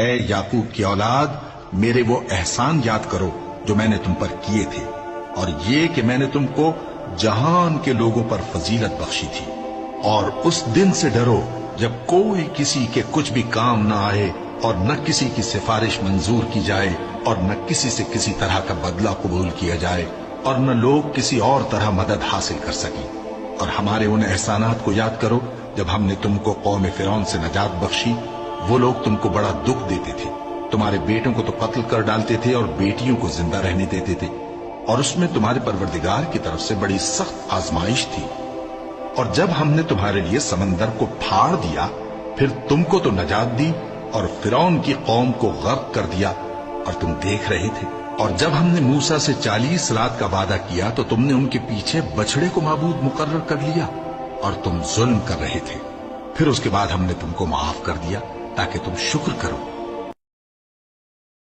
اے یعقوب کی اولاد، میرے وہ احسان یاد کرو جو میں نے تم پر کیے تھے، اور یہ کہ میں نے تم کو جہان کے لوگوں پر فضیلت بخشی تھی۔ اور اس دن سے ڈرو جب کوئی کسی کے کچھ بھی کام نہ آئے، اور نہ کسی کی سفارش منظور کی جائے، اور نہ کسی سے کسی طرح کا بدلہ قبول کیا جائے، اور نہ لوگ کسی اور طرح مدد حاصل کر سکیں۔ اور ہمارے ان احسانات کو یاد کرو جب ہم نے تم کو قوم فرعون سے نجات بخشی۔ وہ لوگ تم کو بڑا دکھ دیتے تھے، تمہارے بیٹوں کو تو قتل کر ڈالتے تھے اور بیٹیوں کو زندہ رہنے دیتے تھے، اور اس میں تمہارے پروردگار کی طرف سے بڑی سخت آزمائش تھی۔ اور جب ہم نے تمہارے لیے سمندر کو پھاڑ دیا، پھر تم کو تو نجات دی اور فرعون کی قوم کو غرق کر دیا، اور تم دیکھ رہے تھے۔ اور جب ہم نے موسیٰ سے 40 رات کا وعدہ کیا تو تم نے ان کے پیچھے بچڑے کو معبود مقرر کر لیا، اور تم ظلم کر رہے تھے۔ پھر اس کے بعد ہم نے تم کو معاف کر دیا تاکہ تم شکر کرو۔